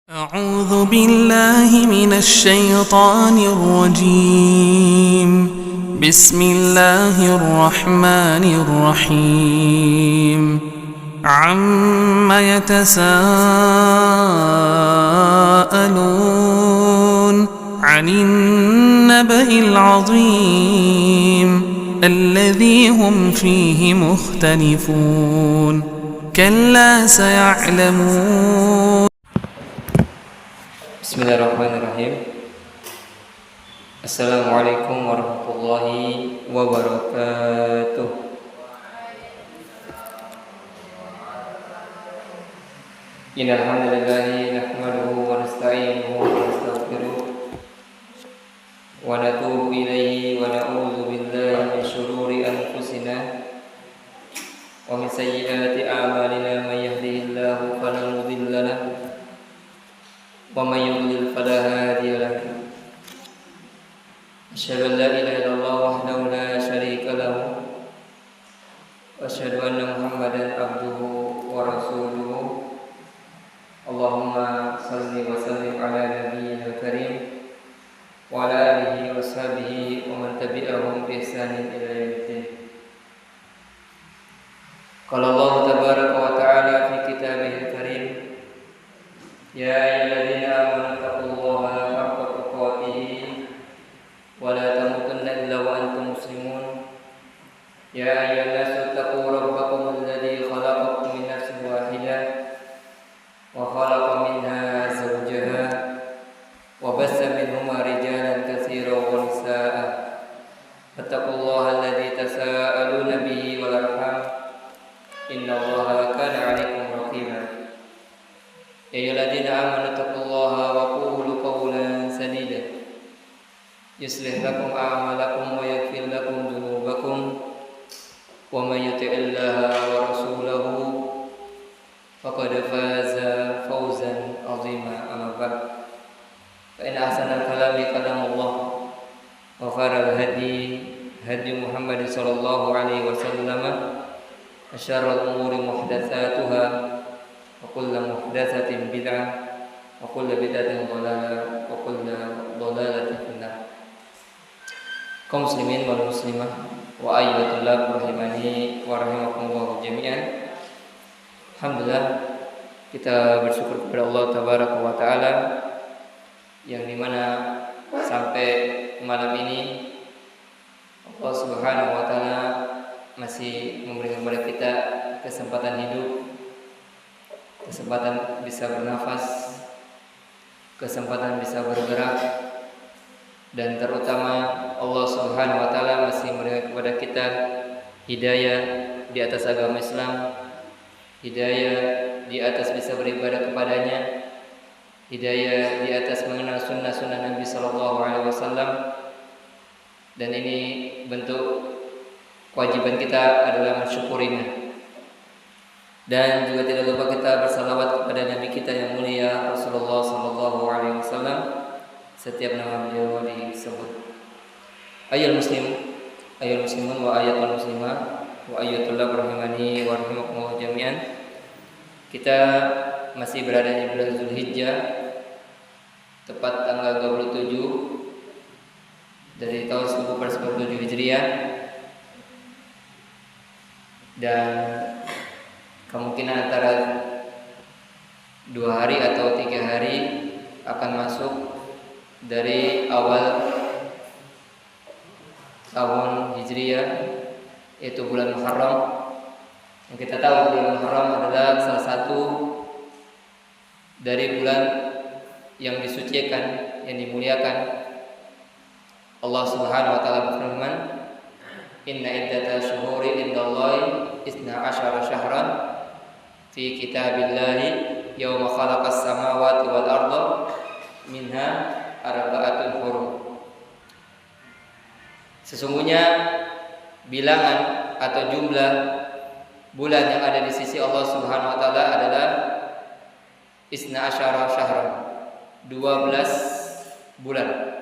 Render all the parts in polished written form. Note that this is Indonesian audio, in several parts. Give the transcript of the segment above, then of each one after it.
أعوذ بالله من الشيطان الرجيم. بسم الله الرحمن الرحيم. عم يتساءلون عن النبأ العظيم الذي هم فيه مختلفون كلا سيعلمون. Bismillahirrahmanirrahim. Assalamualaikum warahmatullahi wabarakatuh. Innal hamdalillah nahmaduhu wa nasta'inuhu wa nastaghfiruh wa natubu ilayhi wa na'udzu billahi min shururi anfusina wa min sayyiati a'malina may yahdihillahu fala mudilla lahu wa may yudlil fala hadiya lahu. Asyhadu an la ilaha illallah wahdahu la syarika lahu wa asyhadu anna Muhammadan abduhu wa rasuluhu. Allahumma shalli wa sallim ala nabiyyil karim wa ala alihi wa sahbihi wa man tabi'ahum bi ihsanin ila yaumiddin. Qala Allah tabaraka wa ta'ala fi kitabihil karim, ya ayyuhalladzina amanu taqullaha haqqa tuqatih wa la tamutunna illa wa antum muslimun. Ya ayyuhan nasu taqu rabbakum alladzi khalaqakum min nafsin wahidah wa khalaqa minha zawjaha wa bassa minhuma rijalan katsiran wa nisaa'a. Fattaqullaha alladzi tasaaluna bihi wal arham, innallaha kana 'alaikum raqiba. Ya ayyuhalladzina amanu taqullaha wa qulu qawlan sadida yuslih lakum a'malakum wa yaghfir lakum dhunubakum wa may yuti'illaha wa rasulahu faqad faza fawzan 'azima. Amma ba'd, fa inna ahsanal kalami kalamullah wa khairal hadi Muhammad sallallahu alaihi wasallam wa syarrul umuri muhdatsatuha wa kullu muhdatsatin bid'ah wa kullu bid'atin dhalalah wa kullu dhalalatin finnar. Kaum muslimin wal muslimah wa ayyatullahi rahimani wa rahimakumullah jami'an. Alhamdulillah, kita bersyukur kepada Allah tabaraka wa taala yang dimana sampai malam ini Allah subhanahu wa taala masih memberikan kepada kita kesempatan hidup, kesempatan bisa bernafas, kesempatan bisa bergerak, dan terutama Allah Subhanahu wa taala masih memberikan kepada kita hidayah di atas agama Islam, hidayah di atas bisa beribadah kepadanya, hidayah di atas mengenal sunnah-sunnah Nabi sallallahu alaihi wasallam. Dan ini bentuk kewajiban kita adalah mensyukurinya. Dan juga tidak lupa kita bersalawat kepada Nabi kita yang mulia Rasulullah sallallahu alaihi wasallam setiap nama beliau disebut. Ayyuhal muslimun wa ayyatul muslimah wa ayyatullah rahimani wa rahimakumullah jami'an. Kita masih berada di bulan Zulhijjah, tepat tanggal 27 dari tahun 1447 Hijriah, dan kemungkinan antara 2 hari atau 3 hari akan masuk dari awal tahun Hijriah, yaitu bulan Muharram. Yang kita tahu bulan Muharram adalah salah satu dari bulan yang disucikan, yang dimuliakan. Allah Subhanahu wa taala berfirman, inna iddata syuhuri indallahi isna asyara syahran fi kitabillahi yawma khalaqas samawati wal arda minha arba'atun hurum. Sesungguhnya bilangan atau jumlah bulan yang ada di sisi Allah Subhanahu wa taala adalah isna asyara syahran, 12 bulan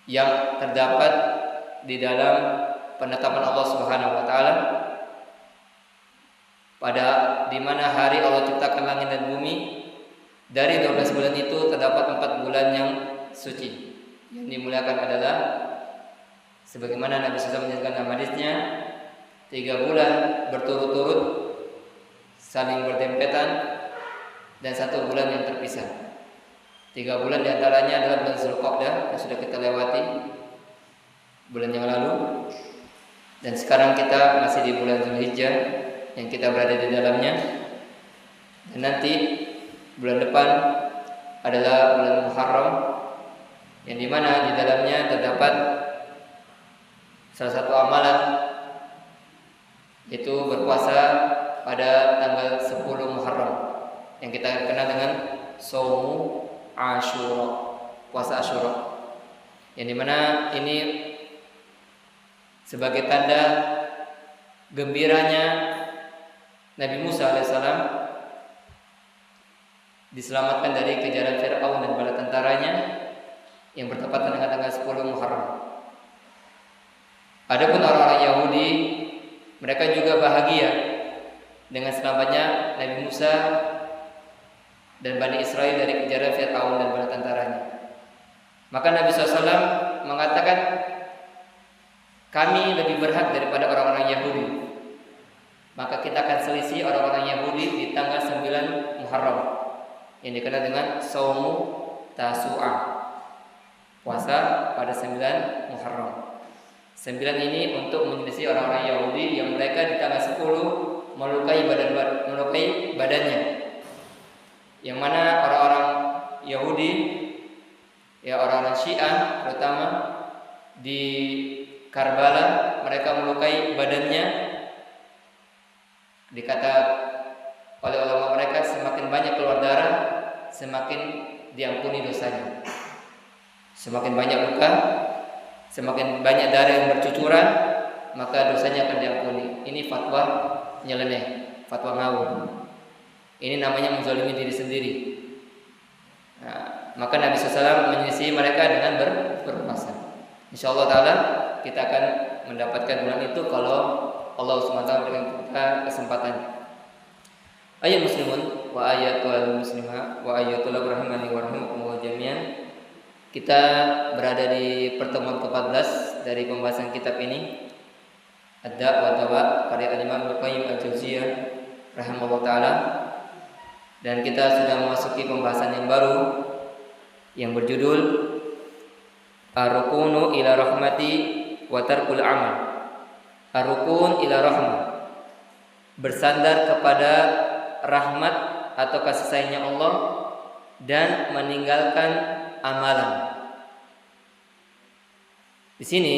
yang terdapat di dalam penetapan Allah Subhanahu wa taala pada di mana hari Allah ciptakan langit dan bumi, Dari 12 bulan itu terdapat 4 bulan yang suci. Yang dimuliakan adalah sebagaimana Nabi SAW menjelaskan dalam hadisnya, 3 bulan berturut-turut saling berdempetan dan 1 bulan yang terpisah. 3 bulan diantaranya adalah bulan Zulqa'dah yang sudah kita lewati bulan yang lalu, dan sekarang kita masih di bulan Zulhijjah yang kita berada di dalamnya. Dan nanti bulan depan adalah bulan Muharram yang dimana di dalamnya terdapat salah satu amalan, yaitu berpuasa pada tanggal 10 Muharram yang kita kenal dengan Shaumu Asyura, puasa Asyura, yang dimana ini sebagai tanda gembiranya Nabi Musa alaihissalam diselamatkan dari kejaran Fir'aun dan bala tentaranya yang bertepatan dengan tanggal 10 Muharram. Adapun orang-orang Yahudi, mereka juga bahagia dengan selamatnya Nabi Musa dan Bani Israel dari kejaran Fir'aun dan bala tentaranya. Maka Nabi SAW mengatakan, kami lebih berhak daripada orang-orang Yahudi. Maka kita akan selisih orang-orang Yahudi di tanggal 9 Muharram yang dikenal dengan Shaumu Tasu'ah, puasa pada 9 Muharram. 9 ini untuk menyelisih orang-orang Yahudi yang mereka di tanggal 10 melukai badannya. Yang mana orang-orang Yahudi, ya orang-orang Syiah terutama di Karbala, mereka melukai badannya. Dikata oleh ulama mereka, semakin banyak keluar darah, semakin diampuni dosanya. Semakin banyak luka, semakin banyak darah yang bercucuran, maka dosanya akan diampuni. Ini fatwa nyeleneh, fatwa ngawur. Ini namanya menzalimi diri sendiri. Nah, maka Nabi SAW menyelisih mereka dengan berpuasa. InsyaAllah ta'ala kita akan mendapatkan bulan itu kalau Allah SWT berikan kita kesempatan. Ayat muslimun wa ayatul muslimah wa ayatul rahimani wa rahimakumullah jami'an. Kita berada di pertemuan ke-14 dari pembahasan kitab ini, Ad-Da' wa Dawa karya Imam Ibnu Qayyim Al-Jauziyah rahimahullah taala. Dan kita sudah memasuki pembahasan yang baru yang berjudul Ar-Rukunu ila rahmati wa tarkul amal. Ar-Rukun ila rahmah, bersandar kepada rahmat atau kasih sayangnya Allah dan meninggalkan amalan. Di sini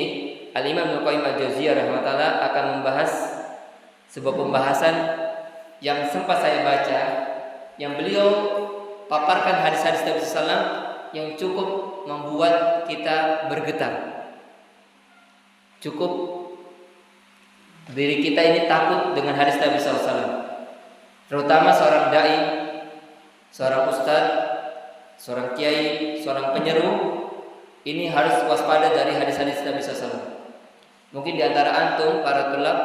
Al-Imam Ibnu Qayyim Al-Jauziyah rahimahullah akan membahas sebuah pembahasan yang sempat saya baca, yang beliau paparkan hadis-hadis Nabi SAW yang cukup membuat kita bergetar. Cukup diri kita ini takut dengan hadis Nabi SAW. Terutama seorang dai, seorang ustadz, seorang kiai, seorang penyeru, ini harus waspada dari hadis-hadis Nabi SAW. Mungkin di antara antum para tulab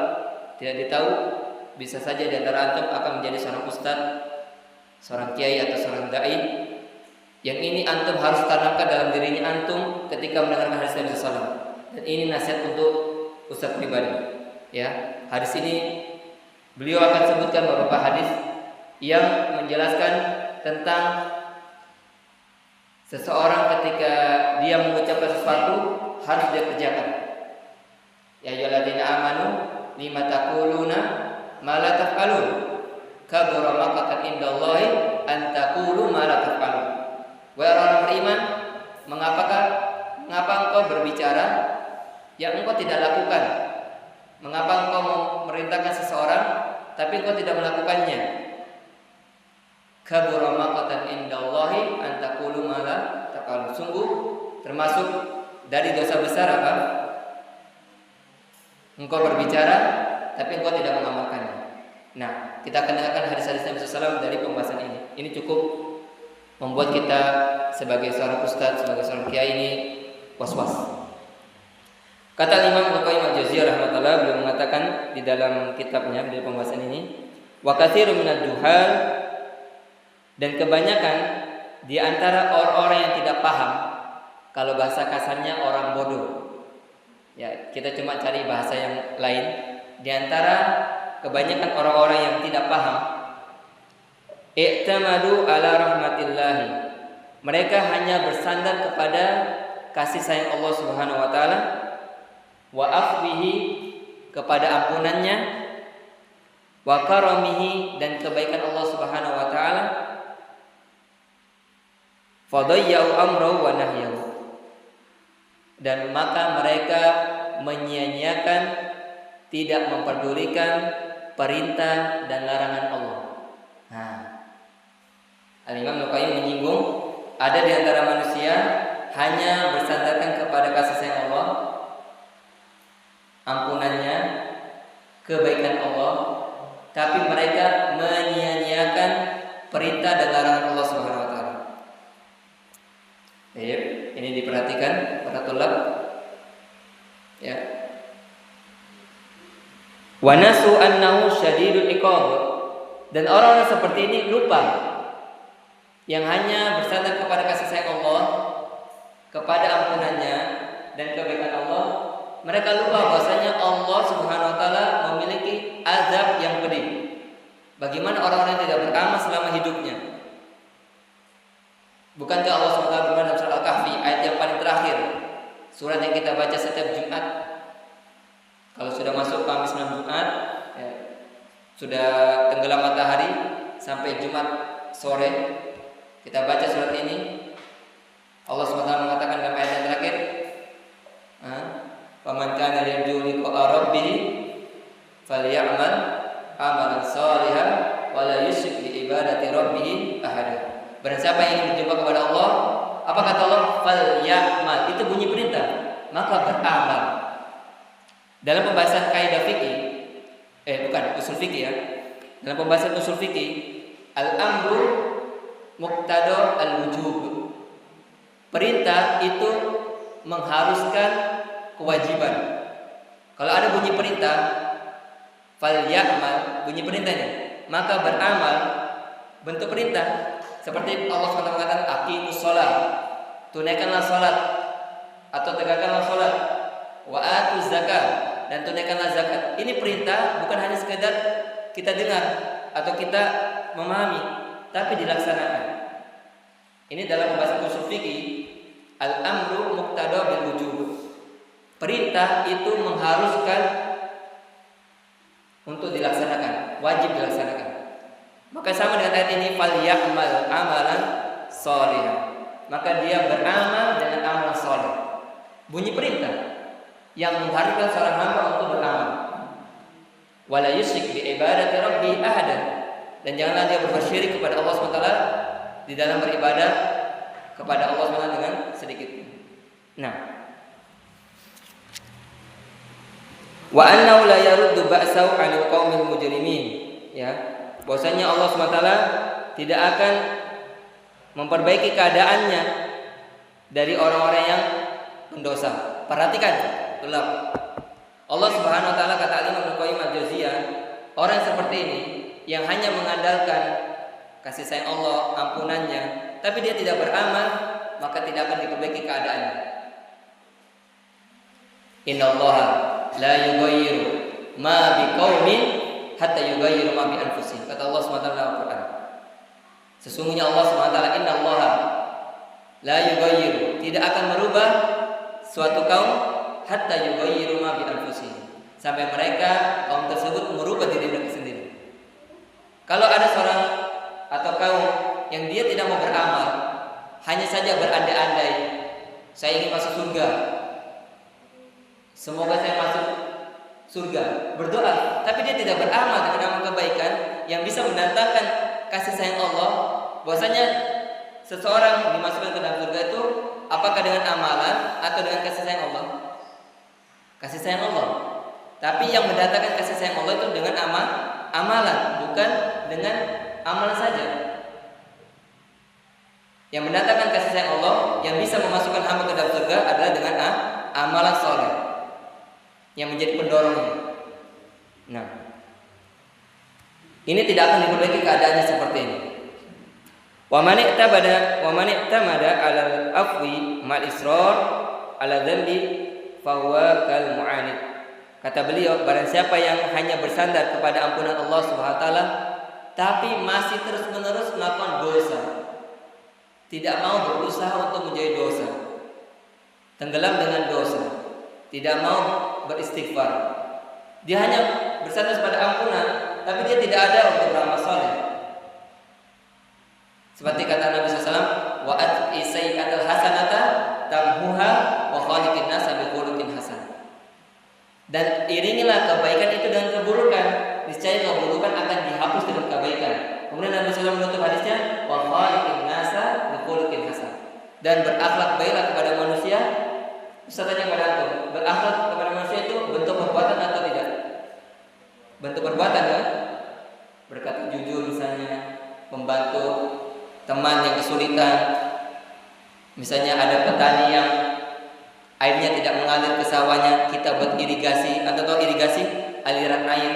tidak ditahu, bisa saja di antara antum akan menjadi seorang ustadz, seorang kiai atau seorang dai. Yang ini antum harus tanamkan dalam dirinya antum ketika mendengarkan hadis Nabi SAW. Dan ini nasihat untuk ustadz pribadi. Ya, hadis ini beliau akan sebutkan beberapa hadis yang menjelaskan tentang seseorang ketika dia mengucapkan sesuatu harus dia kerjakan. Ya ayyuhalladzina amanu lima taquluna ma la taf'alun. Kabura maqatan indallahi an taqulu ma la taf'alun. Wahai orang beriman, mengapa engkau berbicara yang engkau tidak lakukan? Mengapa engkau memerintahkan seseorang tapi engkau tidak melakukannya? Kabura maqatan indallahi an taqulu ma la taf'alun. Sungguh termasuk dari dosa besar apa? Engkau berbicara tapi engkau tidak mengamalkannya. Nah, kita akan dengarkan hadis-hadis Nabi SAW dari pembahasan ini. Ini cukup membuat kita sebagai seorang ustadz, sebagai seorang kiai ini was-was. Kata Imam Ibnu Qayyim Al-Jauziyah rahimahullah, beliau mengatakan di dalam kitabnya di pembahasan ini, wa katsirun minad juhal, Dan kebanyakan di antara orang-orang yang tidak paham, kalau bahasa kasarnya orang bodoh. Ya, kita cuma cari bahasa yang lain. Di antara kebanyakan orang-orang yang tidak paham, i'tamadu ala rahmatillahi. Mereka hanya bersandar kepada kasih sayang Allah Subhanahu wa taala, wa afwihi, kepada ampunannya, wa karamihi, dan kebaikan Allah Subhanahu wa taala, fadayya'u amrahu wa nahyahu, dan maka mereka menyia-nyiakan, tidak memperdulikan perintah dan larangan Allah. Nah, Al-Imam Al-Qayyim menyinggung ada di antara manusia hanya bersandarkan kepada kasih sayang Allah, ampunannya, kebaikan Allah, tapi mereka menyia-nyiakan perintah dan larangan Allah Subhanahu wa taala. Ini diperhatikan para tulab. Ya. Wa nasu annahu syadidul iqab. Dan orang-orang seperti ini lupa, yang hanya bersandar kepada kasih sayang Allah, kepada ampunannya dan kebaikan Allah, mereka lupa bahwasanya Allah Subhanahu wa taala memiliki azab yang pedih. Bagaimana orang-orang yang tidak beramal selama hidupnya? Bukankah Allah SWT berfirman dalam surah Al-Kahfi ayat yang paling terakhir, surat yang kita baca setiap Jumat? Kalau sudah masuk Kamis dan Jumat, ya, sudah tenggelam matahari sampai Jumat sore, kita baca surat ini. Allah SWT mengatakan dalam ayat yang terakhir, "Faman kana yarju liqa'a rabbih falya'mal amalan shalihan wa la yusyrik bi ibadati rabbih ahada." Barang siapa yang ingin berjumpa kepada Allah, apa kata Allah? Falyamal, itu bunyi perintah, maka beramal. Dalam pembahasan kaidah fikih, usul fikih ya. Dalam pembahasan usul fikih, al-amru muqtada al-wujub. Perintah itu mengharuskan kewajiban. Kalau ada bunyi perintah, falyamal, bunyi perintahnya, maka beramal, bentuk perintah. Seperti Allah SWT mengatakan, aqimus sholat, tunaikanlah sholat atau tegakkanlah sholat, wa atuz zakat, dan tunaikanlah zakat. Ini perintah, bukan hanya sekedar kita dengar atau kita memahami, tapi dilaksanakan. Ini dalam pembahasan usul fikih, al-amru muqtada bil wujub. Perintah itu mengharuskan untuk dilaksanakan, wajib dilaksanakan. Maka sama dengan ayat ini, falyamal amalan sholihan, maka dia beramal dengan amal soleh. Bunyi perintah yang mengharuskan seorang hamba untuk beramal. Wala yusyrik bi ibadati rabbih ahada, dan janganlah dia berbuat syirik kepada Allah SWT di dalam beribadah kepada Allah SWT dengan sedikit. Nah, wa annahu la yaruddu ba'sahu 'anil qaumil mujrimin, ya. Bahwasanya Allah SWT tidak akan memperbaiki keadaannya dari orang-orang yang pendosa. Perhatikan, ulang. Allah Subhanahu wa taala, kata Imam Al-Qayyim Al-Jauziyah, orang seperti ini yang hanya mengandalkan kasih sayang Allah, ampunannya, tapi dia tidak beramal, maka tidak akan diperbaiki keadaannya. Innallaha la yughayyiru ma biqaumin hatta yughayyiru ma bi anfusihim. Kata Allah SWT dalam Al-Quran, sesungguhnya Allah SWT, innallaha la yughayyiru, tidak akan merubah suatu kaum hatta yughayyiru ma bi anfusihim, sampai mereka, kaum tersebut, merubah diri mereka sendiri. Kalau ada seorang atau kaum yang dia tidak mau beramal, hanya saja berandai-andai, saya ingin masuk surga, semoga saya masuk surga, berdoa, tapi dia tidak beramal dengan amal kebaikan yang bisa mendatangkan kasih sayang Allah, bahwasanya seseorang dimasukkan ke dalam surga itu apakah dengan amalan atau dengan kasih sayang Allah? Kasih sayang Allah. Tapi yang mendatangkan kasih sayang Allah itu dengan amalan, bukan dengan amalan saja. Yang mendatangkan kasih sayang Allah, yang bisa memasukkan hamba ke dalam surga adalah dengan amalan soleh yang menjadi pendorongnya. Nah, ini tidak akan diperbaiki keadaannya seperti ini. Wa man i'tamada 'alal afwi mal israr 'ala dzambi fa huwa kal mu'anid. Kata beliau, barang siapa yang hanya bersandar kepada ampunan Allah Subhanahu wa taala tapi masih terus-menerus melakukan dosa, tidak mau berusaha untuk menjauhi dosa, tenggelam dengan dosa, tidak mau beristighfar, dia hanya bersandar pada ampunan tapi dia tidak ada untuk beramal saleh. Seperti kata Nabi SAW, wa atqi sayyi'atal hasanata tamhuha wa khaliqin nasa bi khuluqin hasan. Dan iringilah kebaikan itu dengan keburukan, niscaya keburukan akan dihapus dengan kebaikan. Kemudian Nabi SAW menutup hadisnya, wa khaliqin nasa bi khuluqin hasan. Dan berakhlak baiklah kepada manusia. Ustaz tanya kepada antum, berakhlak kepada manusia itu bentuk perbuatan atau tidak? Bentuk perbuatan kan? Berkata jujur misalnya, membantu teman yang kesulitan. Misalnya ada petani yang airnya tidak mengalir ke sawahnya, kita buat irigasi. Atau tahu irigasi? Aliran air,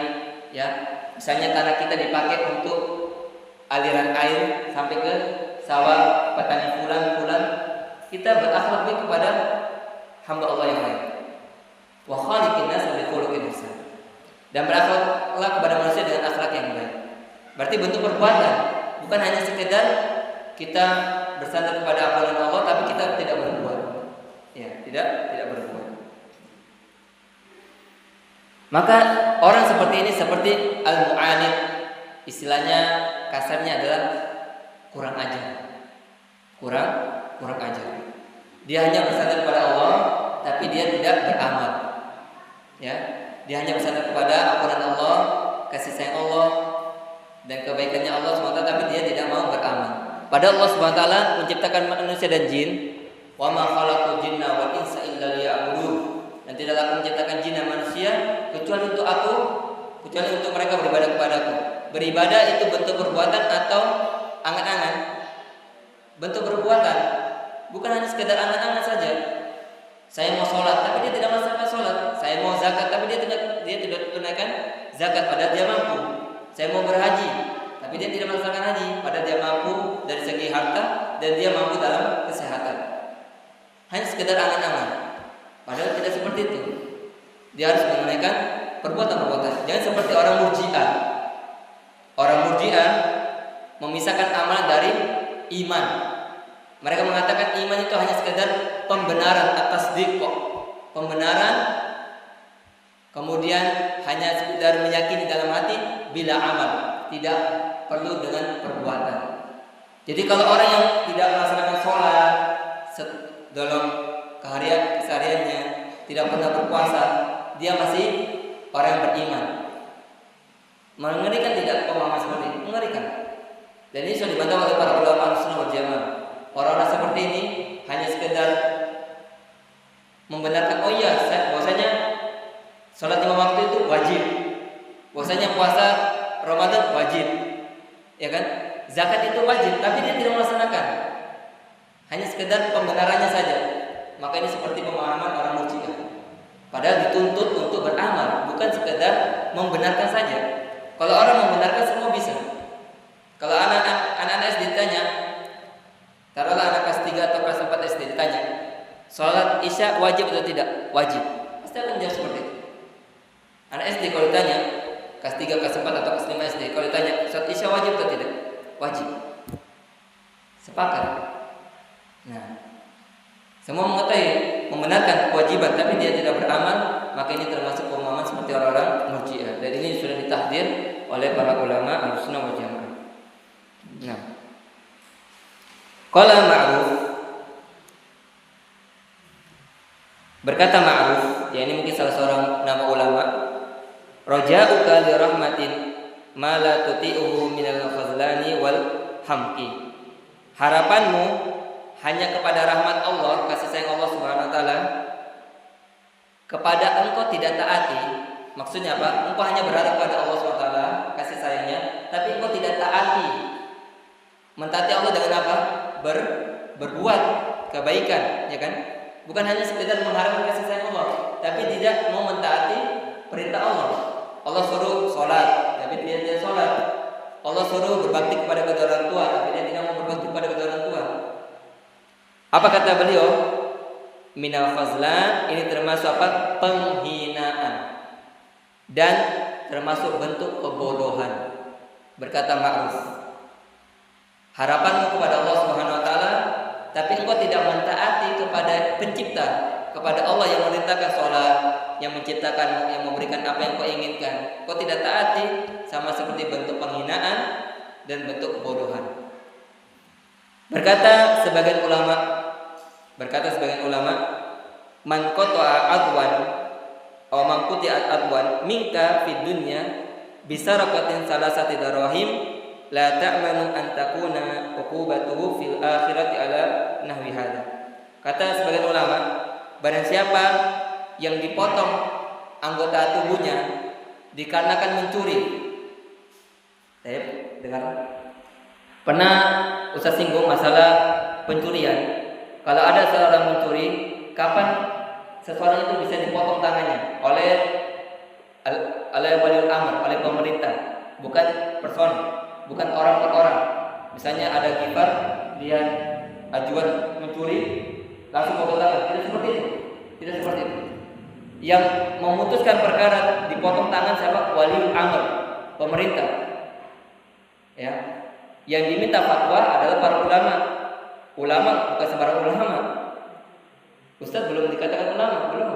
ya. Misalnya tanah kita dipakai untuk aliran air sampai ke sawah petani fulan. Kita berakhlak baik kepada hamba Allah yang lain. Wa khaliqin nas bi khuluqin hasan. Dan berakhlaklah kepada manusia dengan akhlak yang baik. Berarti bentuk perbuatan, bukan hanya sekedar kita bersandar kepada ampunan Allah tapi kita tidak berbuat. Ya, tidak berbuat. Maka orang seperti ini seperti al-mu'anid, istilahnya kasarnya adalah kurang ajar. Kurang ajar. Dia hanya bersandar kepada Allah tapi dia tidak beramal. Ya, dia hanya bersandar kepada ampunan Allah, kasih sayang Allah dan kebaikannya Allah SWT tapi dia tidak mau beramal. Padahal Allah SWT menciptakan manusia dan jin, wa ma khalaqul jinna wal insa illa liya'budun. Dan tidaklah aku menciptakan jin dan manusia kecuali untuk aku, kecuali untuk mereka beribadah kepadaku. Beribadah itu bentuk perbuatan atau angan-angan. Bentuk perbuatan, bukan hanya sekedar angan-angan saja. Saya mau sholat tapi dia tidak melaksanakan sholat. Saya mau zakat tapi dia tidak tunaikan zakat padahal dia mampu. Saya mau berhaji tapi dia tidak melaksanakan haji padahal dia mampu dari segi harta dan dia mampu dalam kesehatan. Hanya sekedar angan-angan. Padahal tidak seperti itu. Dia harus menunaikan perbuatan-perbuatan. Jangan seperti orang Murji'ah. Orang Murji'ah memisahkan amalan dari iman. Mereka mengatakan iman itu hanya sekedar pembenaran atas tasdiq, pembenaran, kemudian hanya sekedar meyakini dalam hati bila amal, tidak perlu dengan perbuatan. Jadi kalau orang yang tidak melaksanakan sholat dalam kesehariannya, tidak pernah berpuasa, dia masih orang yang beriman. Mengerikan tidak pemahaman seperti ini? Mengerikan. Dan ini sudah dibantah oleh para ulama Ahlussunnah wal Jamaah. Orang-orang seperti ini hanya sekedar membenarkan, oh iya, bahwasanya sholat 5 waktu itu wajib, bahwasanya puasa Ramadan wajib, ya kan? Zakat itu wajib, tapi dia tidak melaksanakan. Hanya sekedar pembenarannya saja. Maka ini seperti pemahaman orang Murji'ah. Padahal dituntut untuk beramal, bukan sekedar membenarkan saja. Kalau orang membenarkan semua bisa. Kalau anak-anak SD ditanya, taruhlah anak kelas 3 atau kelas 4 SD ditanya, sholat isya wajib atau tidak? Wajib. Pasti akan jawab seperti itu. Anak SD kalau ditanya, kelas 3, kelas 4 atau kelas 5 SD, kalau ditanya sholat isya wajib atau tidak? Wajib. Sepakat. Nah, semua mengetahui membenarkan kewajiban tapi dia tidak beramal, maka ini termasuk pemahaman seperti orang-orang Murji'ah. Dan ini sudah ditahdir oleh para ulama Ahlussunnah wal Jamaah. Nah, qala Ma'ruf, berkata Ma'ruf, ya ini mungkin salah seorang nama ulama, raja'uka li rahmatin ma la tuti'uhu minal khazlani wal hamki. Harapanmu hanya kepada rahmat Allah, kasih sayang Allah Subhanahu wa taala, kepada engkau tidak taati. Maksudnya apa? Engkau hanya berharap kepada Allah Subhanahu wa taala, kasih sayangnya, tapi engkau tidak taati. Mentaati Allah dengan apa? Berbuat kebaikan, ya kan? Bukan hanya sekedar mengharapkan kasih sayang Allah, tapi tidak mau mentaati perintah Allah. Allah suruh sholat, tapi dia tidak sholat. Allah suruh berbakti kepada kedua orang tua, tapi dia tidak mau berbakti kepada kedua orang tua. Apa kata beliau? Minal fazlan, ini termasuk apa? Penghinaan dan termasuk bentuk kebodohan. Berkata Ma'ruf, harapanmu kepada Allah Subhanahu wa taala, tapi engkau tidak mentaati kepada pencipta, kepada Allah yang memerintahkan sholat, yang menciptakan, yang memberikan apa yang kau inginkan. Kau tidak taati, sama seperti bentuk penghinaan dan bentuk kebodohan. Berkata sebagian ulama, man qata'a adwan aw man quti'at adwan minka fid dunya bisarakatin salasati darahim la ta'manu an takuna uqubatuhu fil akhirati ala nahwi hadza. Kata sebagian ulama, barang siapa yang dipotong anggota tubuhnya dikarenakan mencuri. Saya dengar pernah Ustaz singgung masalah pencurian. Kalau ada seorang mencuri, kapan seseorang itu bisa dipotong tangannya oleh waliul amr, oleh pemerintah, bukan person, bukan orang per orang. Misalnya ada kiper, dia ajuan mencuri, langsung potong tangan. Tidak seperti itu. Tidak seperti itu. Yang memutuskan perkara dipotong tangan siapa? Waliul amr, pemerintah. Ya. Yang diminta fatwa adalah para ulama. Ulama bukan sembarang ulama. Ustaz belum dikatakan ulama, belum.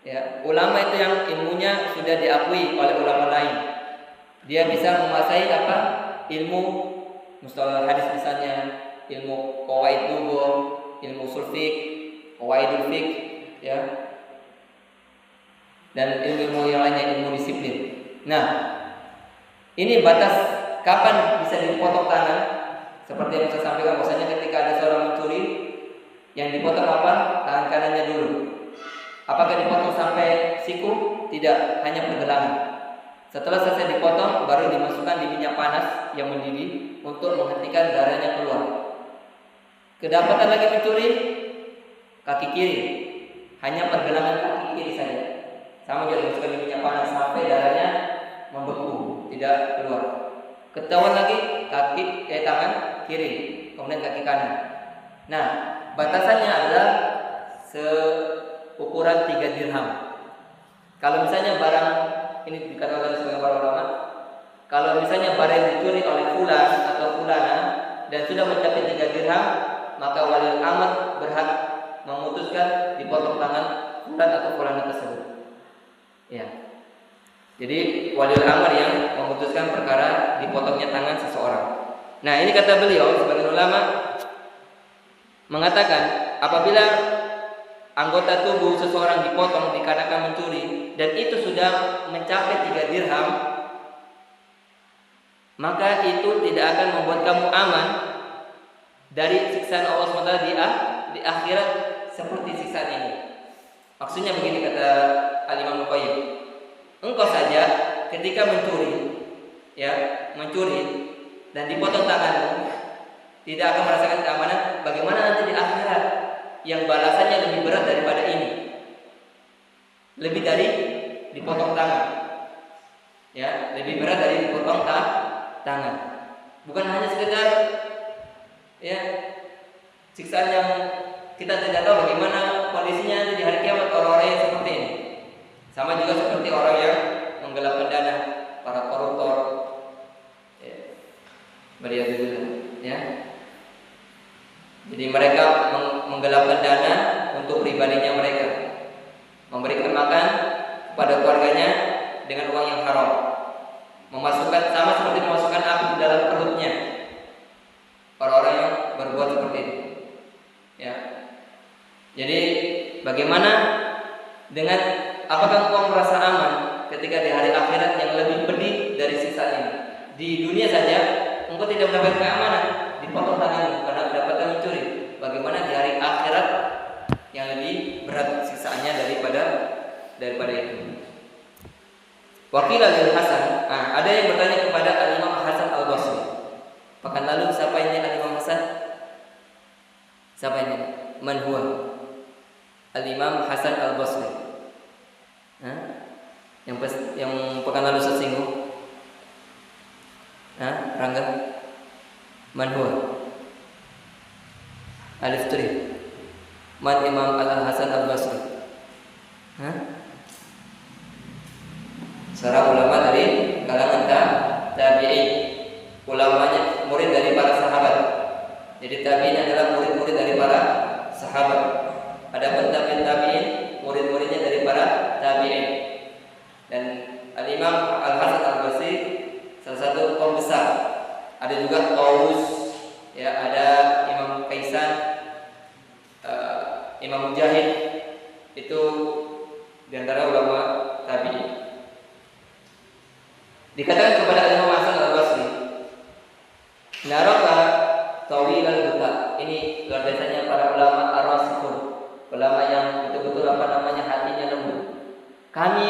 Ya, ulama itu yang ilmunya sudah diakui oleh ulama lain. Dia bisa menguasai apa? Ilmu mustalah hadis misalnya, ilmu qawaid lughah, ilmu ushul fiqh, qawaidul fiqh, ya. Dan ilmu yang lainnya, ilmu disiplin. Nah, ini batas kapan bisa dipotong tangan? Seperti yang saya sampaikan, bahwasanya ketika ada seorang mencuri, yang dipotong apa? Tangan kanannya dulu. Apakah dipotong sampai siku? Tidak, hanya pergelangan. Setelah selesai dipotong, baru dimasukkan di minyak panas yang mendidih untuk menghentikan darahnya keluar. Kedapatan lagi mencuri, kaki kiri, hanya pergelangan kaki kiri saja. Sama juga dimasukkan di minyak panas sampai darahnya membeku, tidak keluar. Ketahuan lagi tangan kiri, kemudian kaki kanan. Nah, batasannya adalah seukuran 3 dirham. Kalau misalnya barang ini dikatakan sebagai para ulama, kalau misalnya barang yang dicuri oleh fulan atau fulana dan sudah mencapai 3 dirham, maka waliul amr berhak memutuskan dipotong tangan fulan atau fulana tersebut. Ya. Jadi waliul amr yang memutuskan perkara dipotongnya tangan seseorang. Nah, ini kata beliau sebagian ulama mengatakan apabila anggota tubuh seseorang dipotong dikarenakan mencuri dan itu sudah mencapai 3 dirham, maka itu tidak akan membuat kamu aman dari siksaan Allah SWT di akhirat seperti siksaan ini. Maksudnya begini kata Al-Imam Al-Qayyim, engkau saja ketika mencuri dan dipotong tanganmu tidak akan merasakan keamanan. Bagaimana nanti di akhirat yang balasannya lebih berat daripada ini, lebih dari dipotong tangan, ya, lebih berat dari dipotong tangan. Bukan hanya sekedar ya siksaan yang kita tidak tahu bagaimana kondisinya di hari kiamat orang-orang yang seperti ini. Sama juga seperti orang yang menggelapkan dana, para koruptor, ya. Jadi mereka menggelapkan dana untuk pribadinya mereka, memberikan makan kepada keluarganya dengan uang yang haram, memasukkan sama seperti memasukkan api di dalam perutnya. Orang-orang yang berbuat seperti itu, ya. Jadi bagaimana dengan apakah engkau merasa aman ketika di hari akhirat yang lebih pedih dari siksa ini? Di dunia saja engkau tidak mendapatkan keamanan, dipotong tanganmu karena kedapatan mencuri. Bagaimana di hari akhirat yang lebih berat siksaannya daripada itu? Wakil Al-Hasan, ada yang bertanya kepada Al-Imam Hasan Al-Basri. Pekan lalu siapa ini Al-Imam Hasan? Siapa ini? Man huwa? Al-Imam Hasan Al-Basri. Yang pekan lalu saya singgung. Rangga? Man huwa? Alif Tri. Man Imam Al-Hasan Al-Basri? Seorang ulama dari kalangan tabi'in. Ulamanya murid dari para sahabat. Jadi tabi'in adalah murid-murid dari para sahabat. Adapun tabi'in murid-muridnya dari para tabi'in. Dan Al-Imam Al-Hasan Al-Basri salah satu kaum besar. Ada juga Qaus, ya, ada Imam Kaisan, Imam Mujahid, itu diantara ulama tabi'in. Dikatakan kepada Imam Hasan Al-Basri, naraka tawilal buka. Ini luar biasanya para ulama ar-rasikhun, ulama yang betul-betul hatinya lembut. Kami,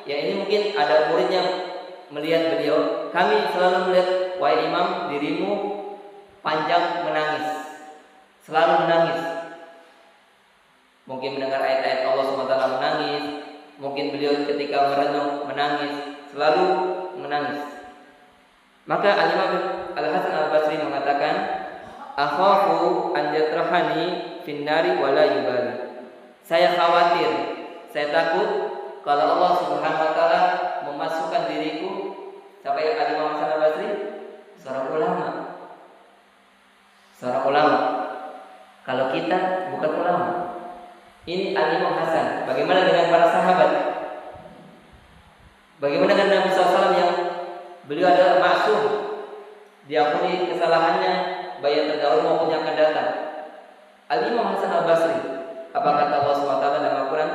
ya ini mungkin ada muridnya melihat beliau, kami selalu melihat, wahai imam, dirimu panjang menangis, selalu menangis. Mungkin mendengar ayat-ayat Allah SWT menangis, mungkin beliau ketika merenung menangis, selalu menangis. Maka Al-Imam Al-Hasan Al-Basri mengatakan, akhafu an yatrahani finnari wala yubali. Saya khawatir, saya takut kalau Allah Subhanahu wa taala memasukkan diriku. Sampai Al-Imam Hasan Al-Basri seorang ulama. Seorang ulama. Kalau kita bukan ulama. Ini Al-Imam Hasan. Bagaimana dengan para sahabat? Bagaimana dengan Nabi SAW yang beliau adalah maksum, diampuni kesalahannya baik yang terdahulu maupun yang akan datang. Al-Imam Hasan Al-Basri, apa kata Allah SWT dalam Al-Quran?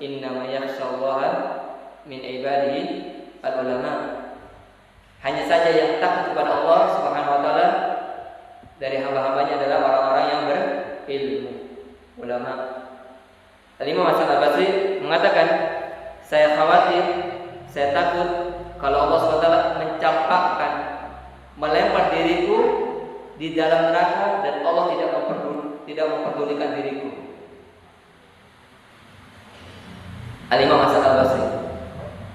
Innama yakhshallaha min ibadihi al-ulama. Hanya saja yang takut kepada Allah Subhanahu wa taala dari hamba-hambanya adalah orang-orang yang berilmu, ulama. Al-Imam Hasan Al-Basri mengatakan, saya khawatir, saya takut kalau Allah SWT mencampakkan, melempar diriku di dalam neraka dan Allah tidak memperdulikan diriku. Al-Imam Hasan Al-Basri.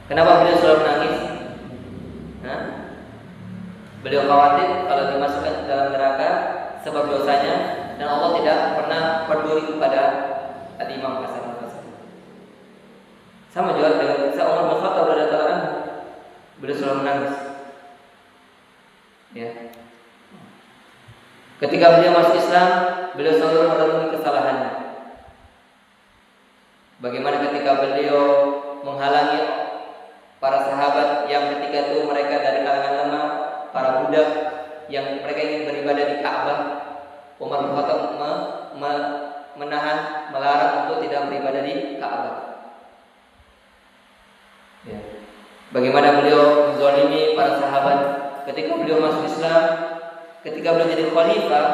Kenapa beliau selalu menangis? Beliau khawatir kalau dimasukkan dalam neraka sebab dosanya dan Allah tidak pernah peduli kepada Al-Imam Hasan Al-Basri. Sama juga dengan kisah Umar bin Khattab radhiyallahu anhu. Beliau selalu menangis. Ya. Ketika beliau masuk Islam, beliau selalu merenungi kesalahannya. Bagaimana ketika beliau menghalangi para sahabat yang ketika itu mereka dari kalangan lemah, para budak yang mereka ingin beribadah di Ka'bah, Umar bin Khattab menahan, melarang untuk tidak beribadah di Ka'bah. Ya. Bagaimana beliau menzalimi para sahabat ketika beliau masuk Islam, ketika beliau jadi khalifah.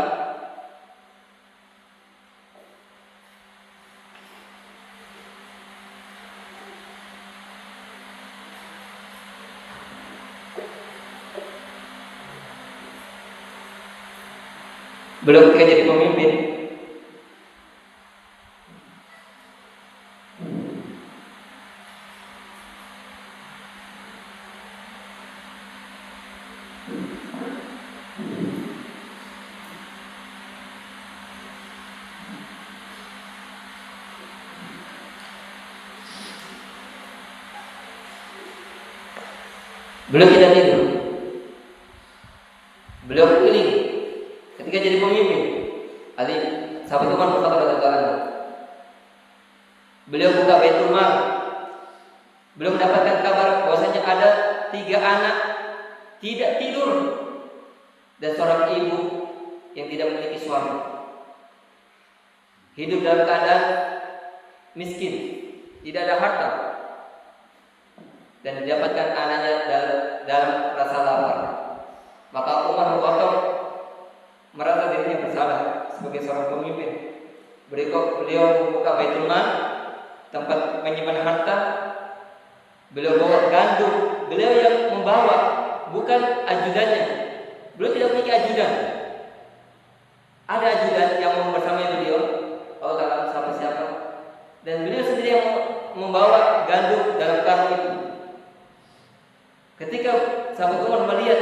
Beliau ketika jadi pemimpin, beliau tidak tidur. Beliau keliling ketika jadi pemimpin. Ali sahabat Umar bin Khattab radhiyallahu anhu. Beliau buka Baitul Mal. Beliau mendapatkan kabar bahwasanya ada 3 anak tidak tidur dan seorang ibu yang tidak memiliki suami. Hidup dalam keadaan miskin, tidak ada harta. Dan didapatkan anaknya dalam rasa lapar. Maka Umar bin Khattab merasa dirinya bersalah sebagai seorang pemimpin. Beliau membuka Baitul Mal, tempat menyimpan harta. Beliau bawa gandum. Beliau yang membawa, bukan ajudannya. Beliau tidak memiliki ajudan. Ada ajudan yang bersama beliau, Allah taala siapa-siapa. Dan beliau sendiri yang membawa gandum dalam karung itu. Ketika sahabat Umar melihat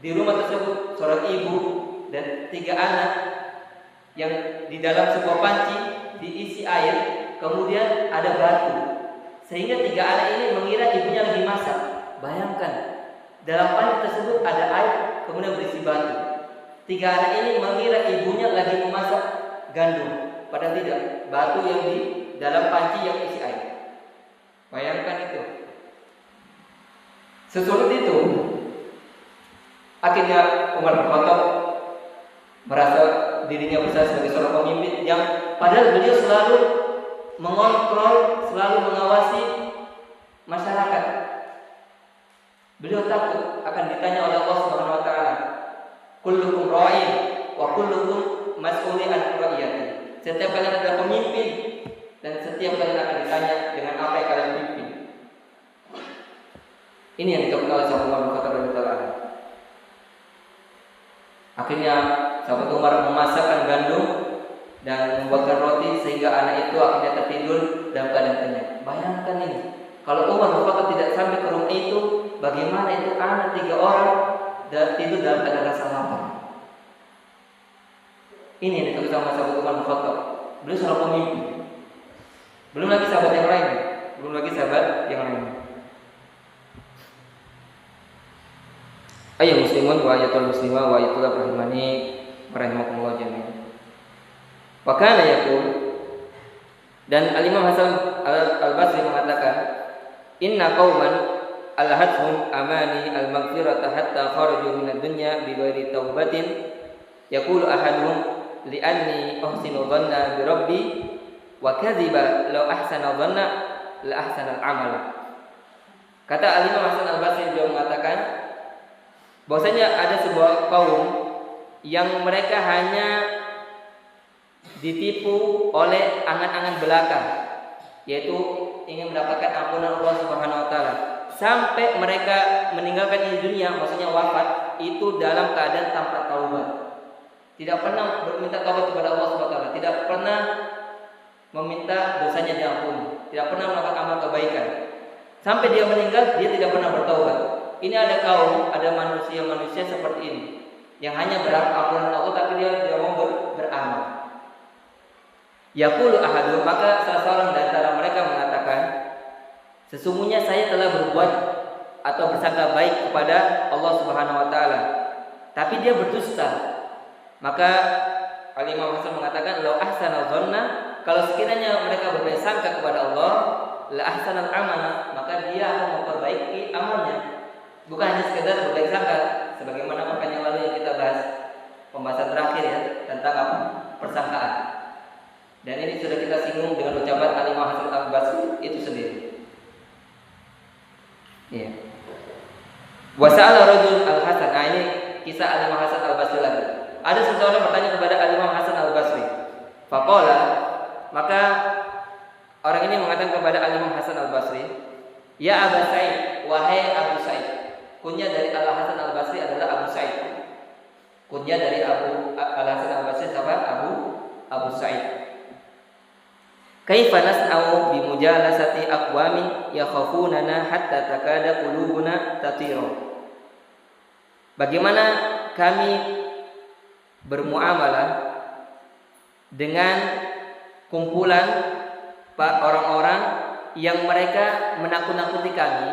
di rumah tersebut seorang ibu dan 3 anak yang di dalam sebuah panci diisi air, kemudian ada batu, sehingga 3 anak ini mengira ibunya lagi masak. Bayangkan, dalam panci tersebut ada air, kemudian berisi batu. 3 anak ini mengira ibunya lagi memasak gandum, padahal tidak, batu yang di dalam panci yang isi air. Bayangkan itu. Sesulit itu. Akhirnya Umar bin Khattab merasa dirinya besar sebagai seorang pemimpin yang padahal beliau selalu mengontrol, selalu mengawasi masyarakat. Beliau takut akan ditanya oleh Allah Subhanahu wa taala. Kullukum ra'in wa kullukum mas'ulun an ra'iyati. Setiap kalian adalah pemimpin dan setiap kalian akan ditanya dengan apa yang kalian pimpin. Ini yang dikatakan oleh sahabat Umar bin Khattab radhiyallahu anhu. Akhirnya sahabat Umar memasakkan gandum dan membuatkan roti sehingga anak itu akhirnya tertidur dalam keadaan kenyang. Bayangkan ini, kalau Umar bin Khattab tidak sampai ke rumah itu, bagaimana itu anak 3 orang dan tidur dalam keadaan rasa lapar. Ini yang dikatakan sama sahabat Umar bin Khattab. Beliau seorang pemimpin. Belum lagi sahabat yang lain. Ayo muslimun wa ayatul muslimah wa ayatul rahimani rahimakumullah jami'an. Wa kana yaqul, dan Al-Imam Hasan Al-Basri mengatakan, inna qauman alhathum amani al-maghfirata hatta kharaju min ad-dunya bi ghairi taubatin yaqulu ahaduhum li'anni uhsinu dhanna bi rabbi wa kadhiba law ahsana dhanna la ahsana al-amala. Kata Al-Imam Hasan Al-Basri, beliau mengatakan bahwasanya ada sebuah kaum yang mereka hanya ditipu oleh angan-angan belaka, yaitu ingin mendapatkan ampunan Allah Subhanahu wa taala, sampai mereka meninggalkan ini dunia, maksudnya wafat itu dalam keadaan tanpa taubat. Tidak pernah meminta taubat kepada Allah Subhanahu wa taala, tidak pernah meminta dosanya diampuni, tidak pernah melakukan amal kebaikan. Sampai dia meninggal, dia tidak pernah bertaubat. Ini ada kaum, ada manusia-manusia seperti ini yang hanya berharap ampunan Allah tapi dia tidak mau beramal. Yaqulu ahadu, maka salah seorang di antara mereka mengatakan, sesungguhnya saya telah berbuat atau bersangka baik kepada Allah Subhanahu wa taala, tapi dia berdusta. Maka Al-Imam Hasan mengatakan, "Lau ahsana dhanna," kalau sekiranya mereka berbaik sangka kepada Allah, la ahsanal amala, maka dia akan memperbaiki amalnya. Bukan hanya sekedar berbaik sangka, sebagaimana pekan yang lalu yang kita bahas, pembahasan terakhir ya, tentang apa? Persangkaan. Dan ini sudah kita singgung dengan ucapan Al-Imam Hasan Al-Basri itu sendiri. Iya. Wa sa'ala rajul Al-Hasan. Nah, ini kisah Al-Imam Hasan Al-Basri lagi. Ada seseorang bertanya kepada Al-Imam Hasan Al-Basri. Faqala, maka orang ini mengatakan kepada Al-Imam Hasan Al-Basri, "Ya Abu Sa'id, wahai Abu Sa'id." Kunya dari Al-Hasan Al-Basri adalah Abu Sa'id. Kunya dari Al-Hasan Al-Basri siapa? Abu Sa'id. Kaifa nas'au bi mujalasati aqwamin yakhafunana hatta takada qulubuna tatiru. Bagaimana kami bermuamalah dengan kumpulan orang-orang yang mereka menakut-nakuti kami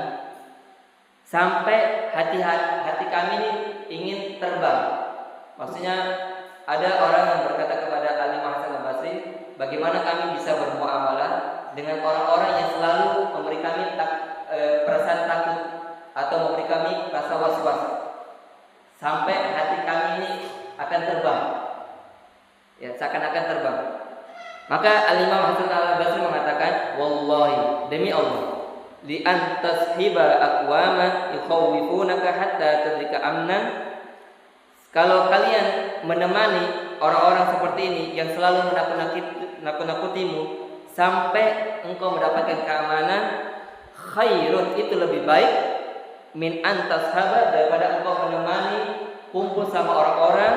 sampai hati kami ini ingin terbang. Maksudnya ada orang yang berkata kepada Al-Imam Hasan Al-Basri, bagaimana kami bisa bermuamalah dengan orang-orang yang selalu memberi kami perasaan takut atau memberi kami rasa was-was sampai hati kami ini akan terbang, ya seakan-akan terbang. Maka Al-Imam Hasan Al-Basri mengatakan, wallahi, demi Allah, li antashiba aqwama yukhawifunaka hatta tadrika amnan, kalau kalian menemani orang-orang seperti ini yang selalu menakut-nakutimu sampai engkau mendapatkan keamanan, khairun, itu lebih baik, min antashaba, daripada engkau menemani kumpul sama orang-orang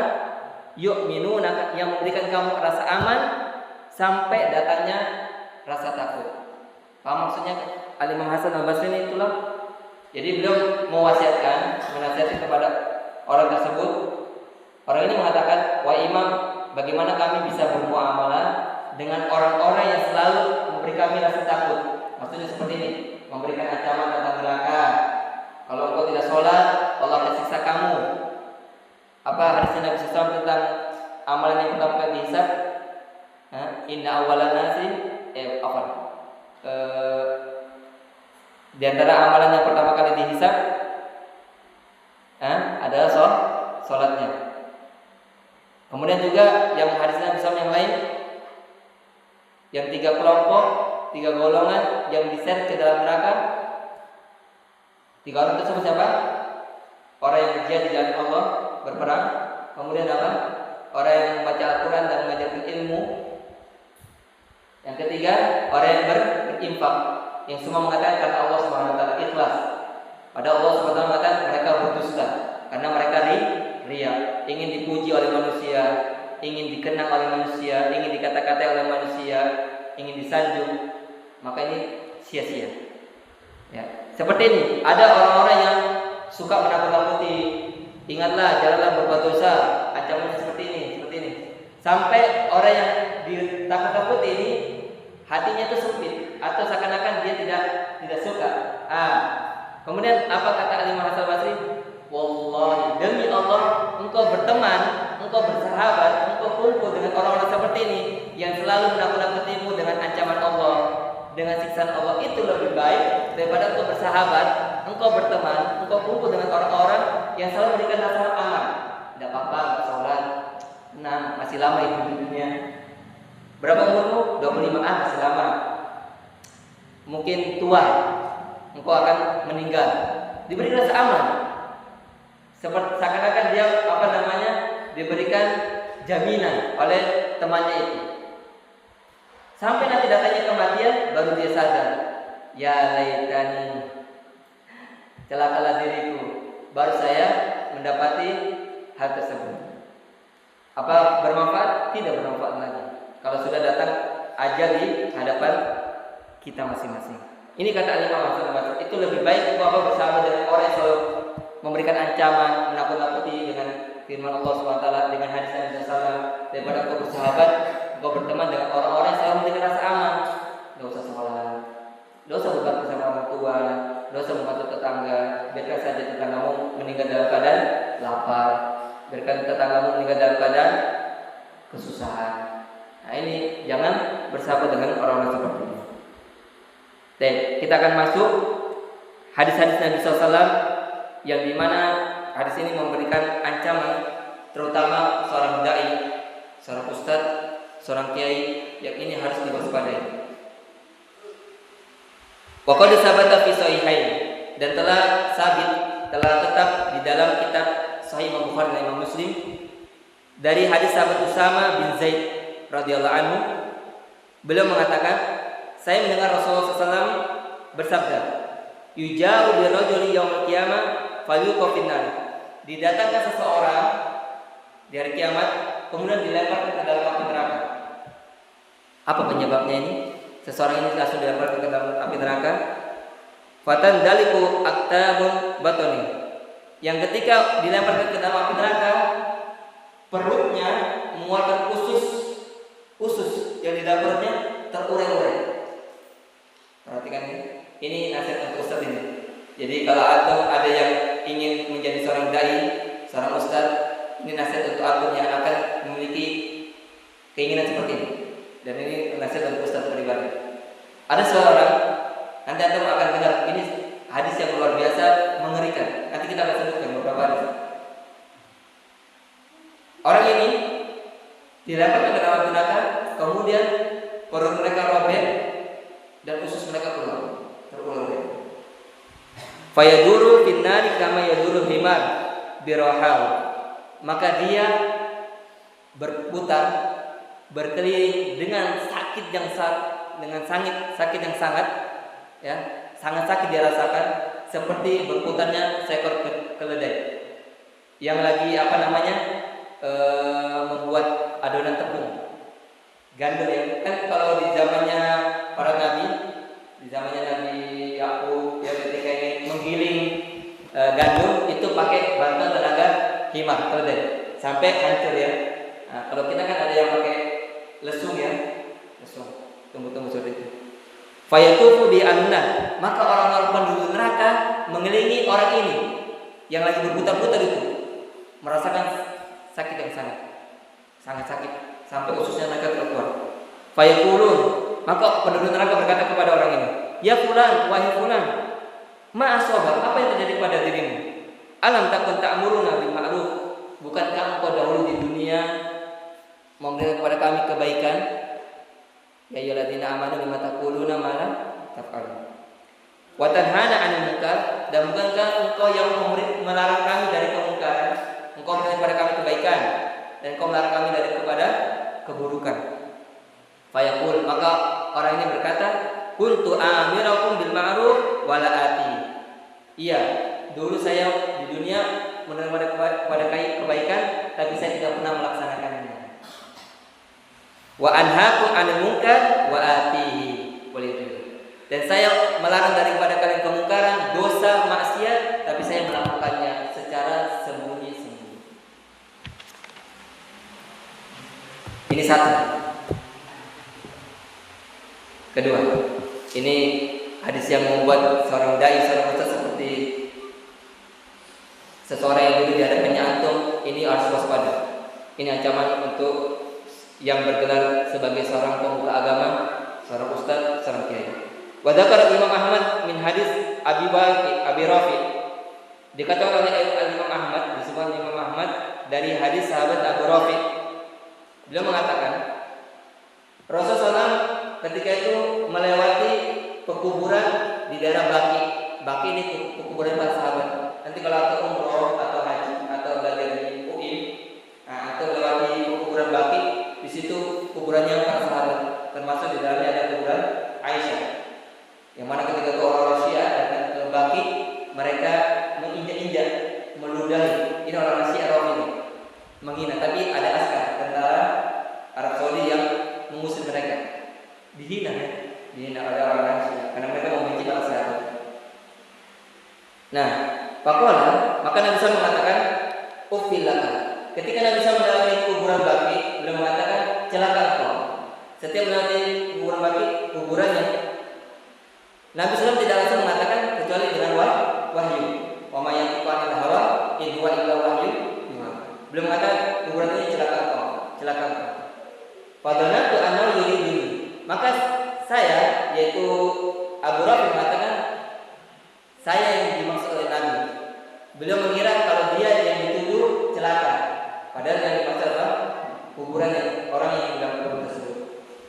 yu'minuna, yang memberikan kamu rasa aman sampai datangnya rasa takut. Apa maksudnya Al-Imam Hasan Al-Basri ini? Itulah, jadi beliau mewasiatkan, menasihati kepada orang tersebut, orang ini mengatakan, "Wahai Imam, bagaimana kami bisa bermuamalah dengan orang-orang yang selalu memberi kami rasa takut?" Maksudnya seperti ini, memberikan ancaman tentang neraka. Kalau engkau tidak sholat, Allah akan siksa kamu. Apa hadis Nabi SAW tentang amalan yang pertama kali dihisab? Inna awalan nasi di antara amalan yang pertama kali dihisab adalah sholatnya. Kemudian juga yang hadis Nabi SAW yang lain, yang 3 kelompok, 3 golongan yang diseret ke dalam neraka. 3 orang tersebut siapa? Orang yang berjihad di jalan Allah, berperang. Kemudian apa? Orang yang membaca Al-Quran dan mengajarkan ilmu. Yang ketiga, orang yang berinfak, yang semua mengatakan karena Allah Subhanahu wa taala, ikhlas. Padahal Allah Subhanahu wa taala mengatakan mereka berdusta karena mereka riya, ingin dipuji oleh manusia, ingin dikenang oleh manusia, ingin dikata-katai oleh manusia, ingin disanjung. Maka ini sia-sia. Ya, seperti ini, ada orang-orang yang suka menakut-nakuti. Ingatlah, janganlah berbuat dosa. Ancamannya seperti ini. Sampai orang yang ditakut-takuti ini hatinya itu sempit atau seakan-akan dia tidak suka. Kemudian apa kata Al-Imam Hasan Basri? Wallahi, demi Allah, engkau berteman, engkau bersahabat, engkau kumpul dengan orang-orang seperti ini yang selalu menakut-nakutimu dengan ancaman Allah, dengan siksaan Allah, itu lebih baik daripada engkau bersahabat, engkau berteman, engkau kumpul dengan orang-orang yang selalu memberikan rasa aman. Tidak apa-apa, enggak sholat, masih lama hidup di dunia. Berapa umurmu? 25. Masih lama. Mungkin tua, engkau akan meninggal. Diberi rasa aman. Seperti seakan-akan dia diberikan jaminan oleh temannya itu. Sampai nanti datangnya kematian, baru dia sadar, ya laitani, celakalah diriku, baru saya mendapati hal tersebut. Apa bermanfaat? Tidak bermanfaat lagi. Kalau sudah datang ajal di hadapan kita masing-masing. Ini kata Al-Imam Hasan Basri, itu lebih baik engkau bersama dengan orang yang selalu memberikan ancaman, menakut-nakuti dengan firman Allah SWT, dengan hadis Nabi SAW, daripada engkau bersahabat, engkau berteman dengan orang-orang yang selalu memberikan rasa aman. Gak usah sholat, gak usah berbakti sama orang tua, gak usah membantu tetangga, biarkan saja tetanggamu meninggal dalam keadaan lapar, biarkan tetanggamu meninggal dalam keadaan kesusahan. Nah ini jangan bersahabat dengan orang-orang seperti ini. Kita akan masuk hadis-hadis Nabi SAW yang dimana hadis ini memberikan ancaman, terutama seorang dai, seorang ustadz, seorang kiai yang ini harus diwaspadai. Wa qad sabata fi sahihain, dan telah tetap di dalam kitab Sahih Imam Bukhari dan Imam Muslim dari hadis sahabat Usama bin Zaid radhiyallahu anhu, beliau mengatakan, saya mendengar Rasulullah SAW bersabda, yuja'u bi rajuli yaumil qiyamah falyuqa finnar. Didatangkan seseorang di hari kiamat, kemudian dilemparkan ke dalam api neraka. Apa penyebabnya ini? Seseorang ini langsung dilemparkan ke dalam api neraka. Fatan daliku aktabun batoni. Yang ketika dilemparkan ke dalam api neraka, perutnya mengeluarkan usus yang di dapurnya terurai-urai. Perhatikan ini nasihat untuk ustaz ini. Jadi kalau ada yang ingin menjadi seorang dai, seorang ustaz, ini nasihat untuk antum yang akan memiliki keinginan seperti ini. Dan ini nasihat untuk ustaz pribadi. Ada seorang, nanti antum akan dengar ini hadis yang luar biasa, mengerikan. Nanti kita akan sebutkan beberapa hadis. Orang ini dilemparkan ke dalam neraka, kemudian perut mereka robek dan usus mereka keluar terurai. Fayaduru finnari kama yaduru himar birahal. Maka dia berputar berkeliling dengan sakit yang sangat ya, sangat sakit dia rasakan, seperti berputarnya seekor keledai yang lagi membuat adonan tepung gandum ya. Kan kalau di zamannya para nabi, di zamannya Nabi Yakub ya, ketika ingin menggiling gandum itu pakai bantuan tenaga himar, keledai, sampai hancur ya. Nah, kalau kita kan ada yang pakai lesung ya, lesung, tumbuh-tumbuh seperti itu. Fayatufu bi anna, maka orang-orang penduduk neraka mengelilingi orang ini yang lagi berputar-putar itu, merasakan sakit yang sangat sakit sampai ususnya naga keluar. Fayaqulun, maka penduduk neraka berkata kepada orang ini, ya fulan, wahai fulan, ma asabak, apa yang terjadi pada dirimu? Alam takun ta'muruna bil ma'ruf, bukankah engkau dahulu di dunia memberikan kepada kami kebaikan? Ya ayyuhalladzina amanu lima taquluna ma la taf'alun. Wa tanhana 'anil munkar, dan bukankah engkau yang melarang kami dari kemungkaran? Engkau memberikan kepada kami kebaikan dan engkau melarang kami dari kepada keburukan. Fayaqul, maka orang ini berkata, kuntu amirakum bil ma'ruf wa la ati. Iya, dulu saya di dunia menerima kepada kebaikan, tapi saya tidak pernah melaksanakannya. Wa anhaakum 'anil munkar wa atihi. Dan saya melarang daripada kalian kemungkaran, dosa, maksiat, tapi saya melakukannya secara sembunyi-sembunyi. Ini satu. Kedua, ini hadis yang membuat seorang dai, seorang ustaz seperti seseorang yang duduk di hadapannya antum, ini harus waspada. Ini ancaman untuk yang bergelar sebagai seorang pemuka agama, seorang ustaz, seorang kiai. Wa dzakara Imam Ahmad min hadis Abi Rafi. Dikatakan oleh Imam Ahmad, disebut Imam Ahmad dari hadis sahabat Abu Rafi. Beliau mengatakan, Rasulullah ketika itu melewati pekuburan di daerah Baqi. Baqi ini pekuburan para sahabat. Nanti kalau atau umroh atau haji atau belajar di UI, atau melewati pekuburan Baqi, di situ kuburannya para sahabat, termasuk di dalamnya ada kuburan Aisyah. Yang mana ketika ke orang Syiah datang ke Baqi, mereka menginjak-injak, meludahi. Ini orang Syiah Rafidhah menghina, tapi ada askar tentara Arab Saudi yang mengusir mereka. Dihina oleh orang Syiah karena mereka membenci para sahabat. Nah, faqala, maka Nabi SAW mengatakan uffil laka. Ketika Nabi SAW melewati kuburan Baqi, beliau mengatakan celaka engkau. Setiap melewati kuburan Baqi, kuburannya, Nabi SAW tidak langsung mengatakan kecuali dengan wahyu. Wa ma yantiqu 'anil hawa in huwa illa wahyu. Belum mengatakan kuburan ini celaka engkau. Padahal itu anal yuridun. Maka saya, yaitu Abu Rafi, mengatakan saya yang dimaksud oleh Nabi. Beliau mengira kalau dia yang dituduh celaka, padahal yang dimaksud adalah kuburan orang yang dalam kubur tersebut.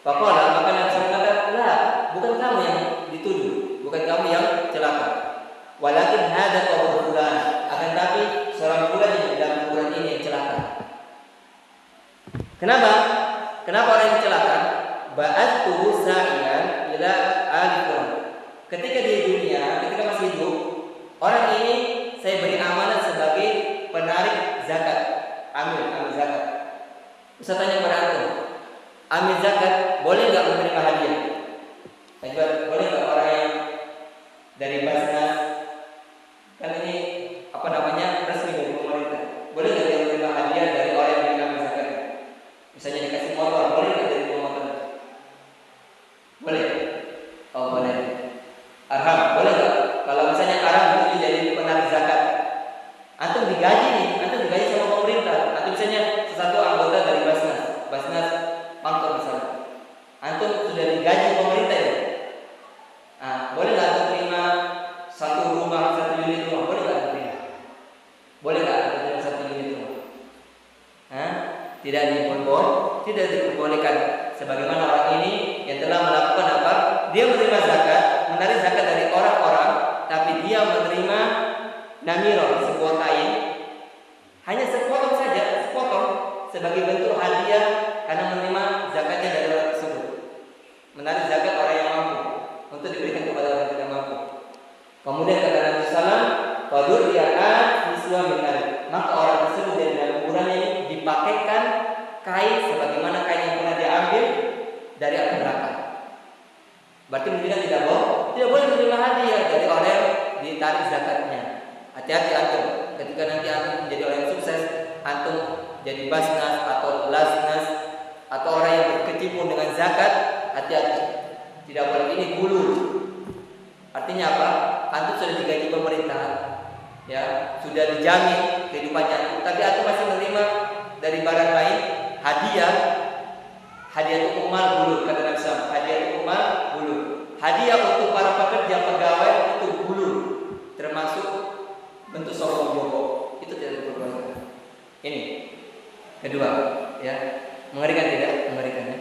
Faqala, maka Nabi SAW mengatakan, "La, bukan kamu yang dituduh, bukan kamu yang celaka. Walakin hadza qabru fulan, akan tapi seorang fulan yang di dalam kuburan ini yang celaka." Kenapa orang yang celaka? Ba'athu sa'iyan ila al-Qur'an. Ketika di dunia, ketika masih hidup, orang ini saya beri amanah sebagai penarik zakat, amil zakat. Saya tanya kepada antum, amil zakat boleh nggak menerima hadiah? Boleh nggak orang yang dari Basnas, kan ini resmi dari pemerintah, boleh nggak dia menerima hadiah dari orang yang beri amil zakat? Misalnya dikasih motor, boleh nggak dari motor? Boleh? Oh boleh. Arham, boleh nggak? Kalau misalnya arham itu jadi penarik zakat, antum digaji sama pemerintah. Antum misalnya satu anggota dari Basnas Pangkor misalnya, antum sudah digaji pemerintah ya. Boleh nggak antum terima satu unit rumah? Boleh nggak antum terima? Boleh nggak antum terima satu unit rumah? Tidak diperbolehkan. Sebagaimana orang ini yang telah melakukan apa? Dia menerima zakat, menarik zakat dari orang-orang, tapi dia menerima namirah, sebuah kain, hanya sepotong saja, sebagai bentuk hadiah karena menerima zakatnya dari orang tersebut. Menarik zakat orang yang mampu untuk diberikan kepada orang yang tidak mampu. Kemudian kata Nabi Sallam, "Faduriyat miswa minar." Maka orang tersebut dari dalam kuburannya ini dipakaikan kain sebagaimana kain yang pernah diambil dari api neraka. Berarti menunjukkan tidak boleh menerima hadiah dari orang yang ditarik zakatnya. Hati-hati antum. ketika nanti antum menjadi orang yang sukses, antum jadi basnas atau lasnas atau orang yang berkecimpung dengan zakat, hati-hati. Tidak boleh ini gulu. Artinya apa? Antum sudah digaji pemerintahan, ya, sudah dijamin kehidupannya, tapi antum masih menerima dari barang lain hadiah. Hadiah itu umal bulu, kata Nabi SAW. Hadiah itu umal bulu. Hadiah untuk para pekerja pegawai itu bulu, termasuk bentuk sombong jogo. Itu tidak diperbolehkan. Ini kedua, ya, mengerikan tidak? Mengerikan, ya.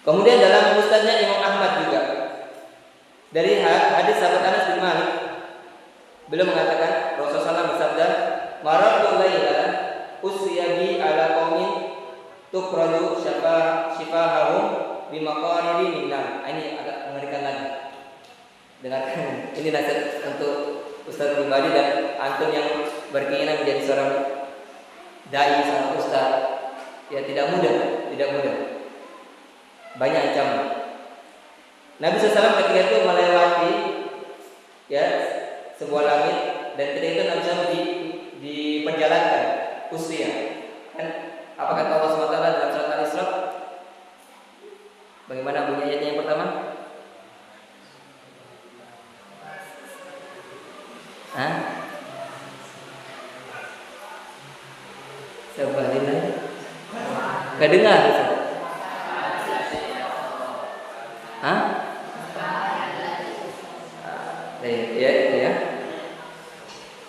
Kemudian dalam musnadnya Imam Ahmad juga dari hadis sahabat Anas bin Malik, beliau mengatakan Rasulullah SAW bersabda, "Marartu laila usriyabi ala qaumin tukraju syifahahum bimaqariri minnar." Ini agak mengerikan lagi. Dengarkan. Ini nasihat untuk ustaz pribadi dan antum yang berkeinginan menjadi seorang dai, seorang ustaz. Ya, tidak mudah, tidak mudah. Banyak ancaman. Nabi SAW ketika itu melewati, ya, sebuah langit, dan ketika itu Nabi SAW diperjalankan usia. Kan apa kata Allah SWT dalam surat Al-Isra? Bagaimana bunyi ayatnya yang pertama? Hah? Sebaliknya gak dengar. Hah? Ya.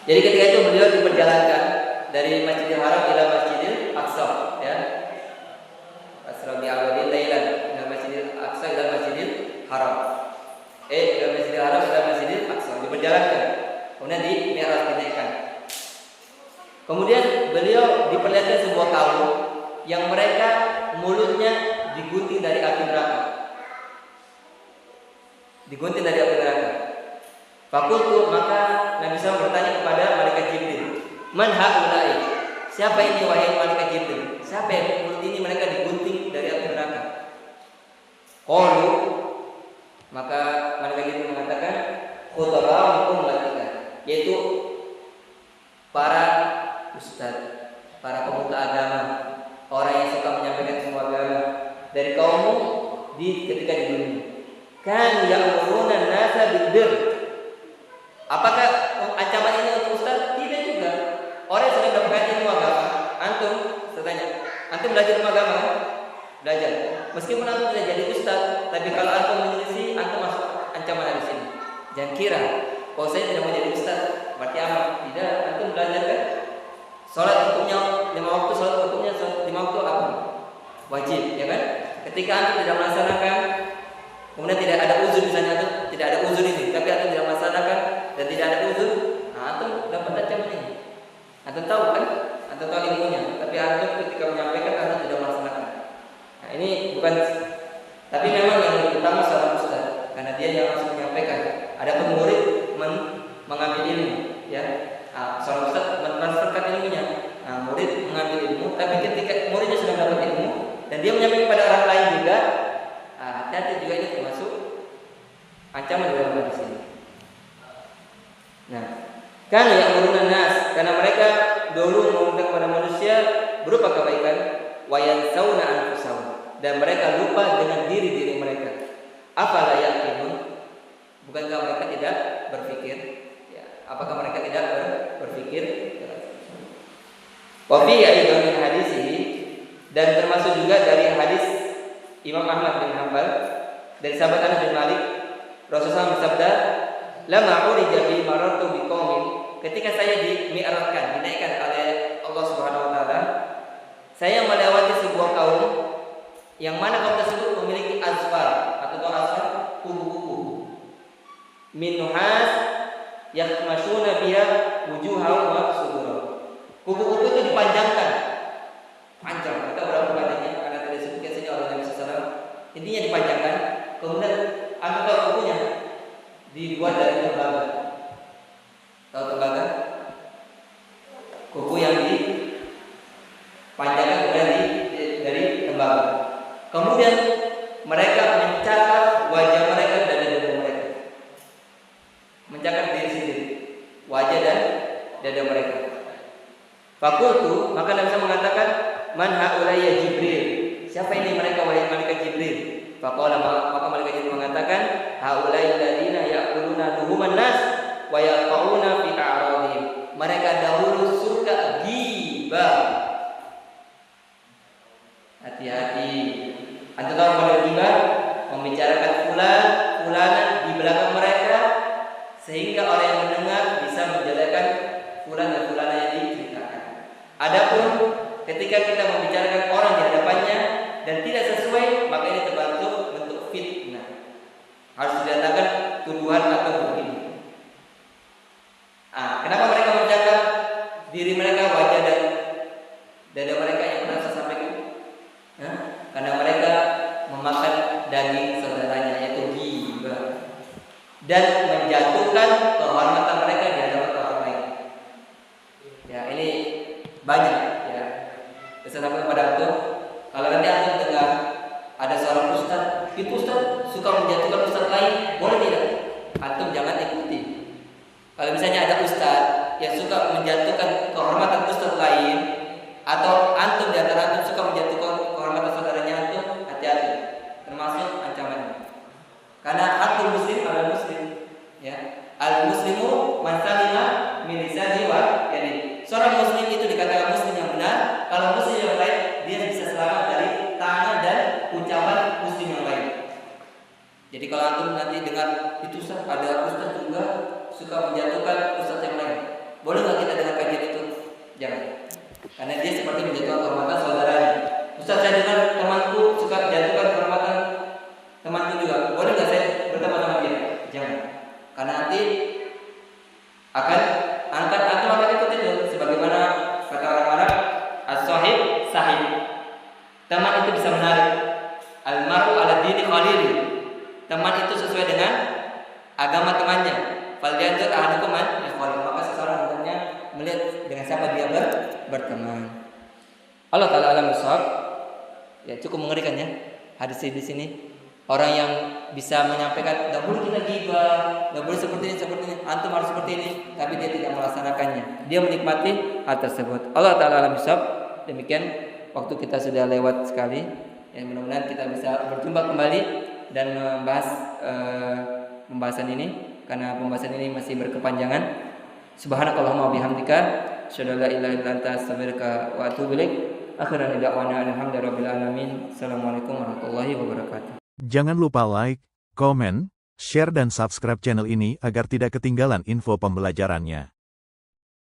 Jadi ketika itu beliau diperjalankan dari Masjidil Haram ila Masjidil Aqsa, ya. Asra bi awalil lailan ila Masjidil Aqsa ila Masjidil Haram. Ila Masjidil Haram ila Masjidil Aqsa, diperjalankan. Kemudian dinaikkan. Kemudian beliau diperlihatkan sebuah kaum yang mereka mulutnya digunting dari api neraka. Digunting dari api neraka. Fakultu, maka Nabi SAW bertanya kepada malaikat Jibril, "Man haulai?" Siapa ini wahai malaikat Jibril? Siapa yang mulut ini mereka digunting dari api neraka? Qalu, maka malaikat Jibril mengatakan, "Khutaba'ukum malaika," yaitu para ustaz, para pemuka agama, orang yang suka menyampaikan semua agama dari kaummu ketika di dunia. Kan ya'muruna an-nasa bil-birr. Apakah ancaman ini untuk ustaz? Tidak juga. Orang yang sudah mendapatkan ilmu agama, antum, saya tanya, antum belajar ilmu agama? Belajar. Meskipun antum tidak jadi ustaz, tapi kalau antum menyelisih, antum masuk ancaman dari sini. Jangan kira, kalau saya tidak mau jadi ustaz, berarti aman. Tidak, antum belajar kan? Salat hukumnya 5 waktu, salat hukumnya 5 waktu apa? Wajib, ya kan? Ketika antum tidak melaksanakan, kemudian tidak ada uzur, misalnya antum tidak ada uzur ini, tapi antum tidak melaksanakan dan tidak ada uzur, nah antum dapat ancaman ini. Antum tahu kan? Antum tahu ilmunya, tapi antum ketika menyampaikan antum tidak melaksanakan. Nah, ini bukan, tapi memang yang lebih utama seorang ustaz, karena dia yang langsung menyampaikan. Ada murid mengambil ilmu, ya. Seorang ustaz mentransferkan ilmunya. Nah, murid mengambil ilmu, tapi ketika muridnya sudah mendapat ilmu dan dia menyampaikan kepada orang lain juga, hati-hati juga, ini termasuk ancaman dalam hadis ini. Nah, kan ya'muruna nas, karena mereka dulu mengundang kepada manusia berupa kebaikan, wa yansawna anfusahum, dan mereka lupa dengan diri-diri mereka. Afala yaqinun, bukankah mereka tidak berpikir? Ya, apakah mereka tidak berpikir? Wa fi aidan min hadisihi, dan termasuk juga dari hadis Imam Ahmad bin Hanbal dari sahabat Anas bin Malik, Rasulullah bersabda, "Lama urija bi marartu bi qaumin," ketika saya dimi'rajkan, dinaikkan oleh Allah Subhanahu wa taala, saya melewati sebuah kaum yang mana kaum tersebut memiliki azfar, atau azfar, kubu-kubu min nuhas yakhmashuna biha wujuhahum wa sudurahum. Kubu-kubu itu dipanjangkan, panjang, kita berapa panjangnya? Karena tidak disebutkan saja oleh Nabi SAW. Intinya dipanjangkan, kemudian angka kubunya dibuat dari tembaga. Tahu tembaga? Kubu yang dipanjangkan kemudian dari tembaga. Kemudian mereka mencakar wajah mereka dan dada mereka, mencakar diri sendiri, wajah dan siapa ini mereka wahai malaikat Jibril? Faqala, maka malaikat Jibril mengatakan, haulai alladziina ya'kuluna luhuman nas wa yaqauna fi a'radihim. Mereka dahulu suka ghibah. Hati-hati. Antum tahu pada ghibah? Membicarakan fulanan di belakang mereka sehingga orang yang mendengar bisa menjelekkan fulan dan fulana yang diceritakan. Adapun ketika kita membicarakan orang di hadapannya dan tidak sesuai, maka ini terbentuk bentuk fitnah. Harus dikatakan tuduhan atau begini. Kenapa mereka menjaga diri mereka, wajah dan dada mereka yang pernah saya sampaikan? Karena mereka memakan daging saudaranya, yaitu ghibah, dan menjatuhkan kehormatan mereka di hadapan orang lain. Ya, ini banyak ya. Saya sampaikan kepada antum, kalau nanti antum dengar ada seorang ustaz, itu ustaz suka menjatuhkan ustaz lain, boleh tidak? Antum jangan ikuti. Kalau misalnya ada ustaz yang suka menjatuhkan kehormatan ustaz lain, atau antum di antara antum suka menjatuhkan kehormatan saudaranya antum, hati-hati, termasuk ancamannya. Karena hakul muslim al muslim, ya, al muslimu man salima min lisanihi wa yadihi. Seorang muslim itu dikatakan muslim yang benar kalau muslim yang lain dia bisa selamat dari tangan dan ucapan muslim yang lain. Jadi kalau antum nanti dengar itu ustaz, ada ustaz juga suka menjatuhkan ustaz yang lain, boleh nggak kita dengar kajian itu? Jangan, karena dia seperti menjatuhkan kehormatan saudaranya. Ustaz, saya dengar temanku suka menjatuhkan kehormatan temanku juga, boleh nggak saya berteman sama dia? Jangan, karena nanti akan antum akan ikut itu. Sebagaimana kata orang Arab, as-sahib sahib, teman itu bisa menarik. Al-mar'u ala dini khalili, teman itu sesuai dengan agama temannya. Falyanzur ahadukum man yakhalil, maka seseorang hendaknya melihat dengan siapa dia berteman. Allah Ta'ala alam bisawab. Ya, cukup mengerikan ya hadis di sini. Orang yang bisa menyampaikan, tidak boleh kita ghibah, tidak boleh seperti ini, antum harus seperti ini, tapi dia tidak melaksanakannya. Dia menikmati hal tersebut. Allah Ta'ala alam bisawab. Demikian, waktu kita sudah lewat sekali. Ya, mudah-mudahan kita bisa berjumpa kembali dan membahas pembahasan ini, karena pembahasan ini masih berkepanjangan. Subhanakallahumma wabihamdika, asyhadu an la ilaha illa anta, astaghfiruka wa atubu ilaik. Akhiran da'wana alhamdulillahirabbil alamin. Assalamualaikum warahmatullahi wabarakatuh. Jangan lupa like, komen, share dan subscribe channel ini agar tidak ketinggalan info pembelajarannya.